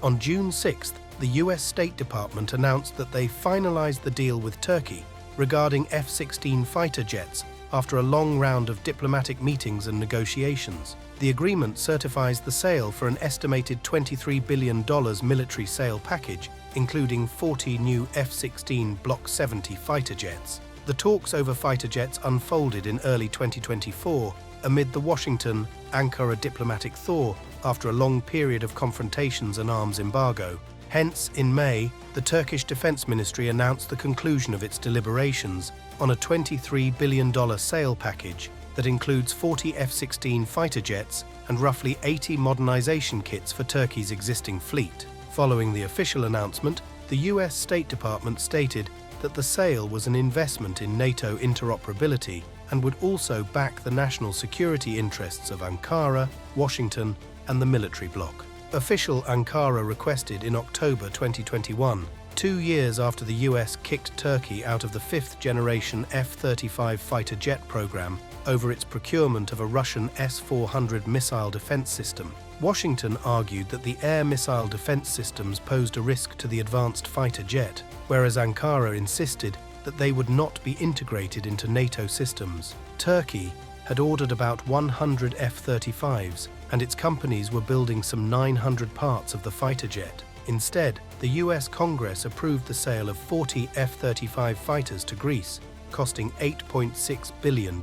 On June 6th, the US State Department announced that they finalized the deal with Turkey regarding F-16 fighter jets after a long round of diplomatic meetings and negotiations. The agreement certifies the sale for an estimated $23 billion military sale package, including 40 new F-16 Block 70 fighter jets. The talks over fighter jets unfolded in early 2024 amid the Washington-Ankara diplomatic thaw after a long period of confrontations and arms embargo. Hence, in May, the Turkish Defense Ministry announced the conclusion of its deliberations on a $23 billion sale package that includes 40 F-16 fighter jets and roughly 80 modernization kits for Turkey's existing fleet. Following the official announcement, the US State Department stated that the sale was an investment in NATO interoperability and would also back the national security interests of Ankara, Washington, and the military bloc. Official Ankara requested in October 2021, 2 years after the US kicked Turkey out of the fifth-generation F-35 fighter jet program over its procurement of a Russian S-400 missile defense system. Washington argued that the air missile defense systems posed a risk to the advanced fighter jet, whereas Ankara insisted that they would not be integrated into NATO systems. Turkey had ordered about 100 F-35s, and its companies were building some 900 parts of the fighter jet. Instead, the US Congress approved the sale of 40 F-35 fighters to Greece, costing $8.6 billion.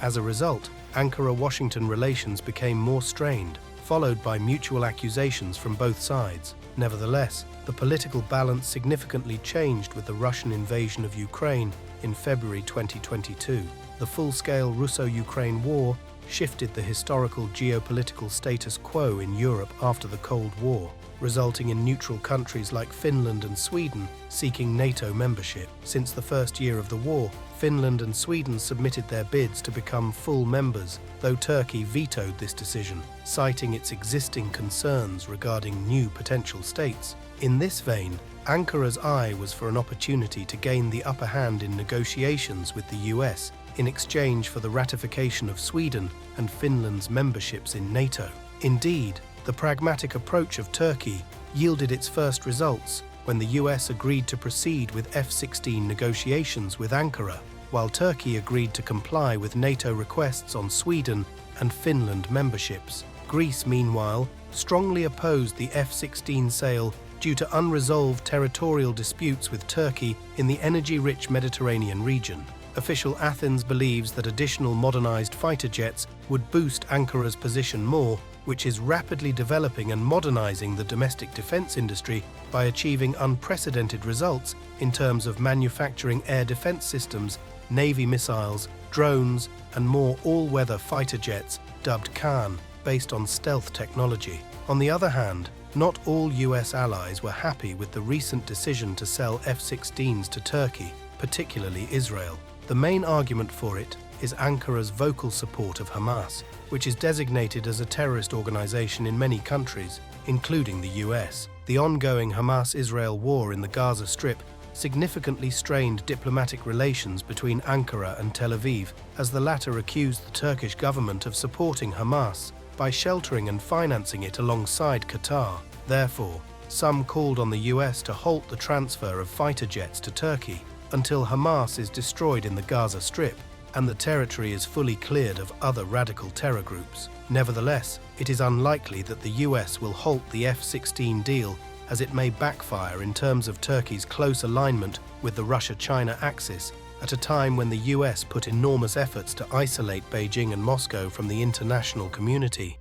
As a result, Ankara-Washington relations became more strained, followed by mutual accusations from both sides. Nevertheless, the political balance significantly changed with the Russian invasion of Ukraine in February 2022. The full-scale Russo-Ukraine war shifted the historical geopolitical status quo in Europe after the Cold War, resulting in neutral countries like Finland and Sweden seeking NATO membership. Since the first year of the war, Finland and Sweden submitted their bids to become full members, though Turkey vetoed this decision, citing its existing concerns regarding new potential states. In this vein, Ankara's eye was for an opportunity to gain the upper hand in negotiations with the US in exchange for the ratification of Sweden and Finland's memberships in NATO. Indeed, the pragmatic approach of Turkey yielded its first results when the US agreed to proceed with F-16 negotiations with Ankara, while Turkey agreed to comply with NATO requests on Sweden and Finland memberships. Greece, meanwhile, strongly opposed the F-16 sale due to unresolved territorial disputes with Turkey in the energy-rich Mediterranean region. Official Athens believes that additional modernized fighter jets would boost Ankara's position more, which is rapidly developing and modernizing the domestic defense industry by achieving unprecedented results in terms of manufacturing air defense systems, Navy missiles, drones, and more all-weather fighter jets, dubbed Khan, based on stealth technology. On the other hand, not all US allies were happy with the recent decision to sell F-16s to Turkey, particularly Israel. The main argument for it is Ankara's vocal support of Hamas, which is designated as a terrorist organization in many countries, including the US. The ongoing Hamas-Israel war in the Gaza Strip significantly strained diplomatic relations between Ankara and Tel Aviv, as the latter accused the Turkish government of supporting Hamas by sheltering and financing it alongside Qatar. Therefore, some called on the US to halt the transfer of fighter jets to Turkey until Hamas is destroyed in the Gaza Strip and the territory is fully cleared of other radical terror groups. Nevertheless, it is unlikely that the US will halt the F-16 deal, as it may backfire in terms of Turkey's close alignment with the Russia-China axis at a time when the US put enormous efforts to isolate Beijing and Moscow from the international community.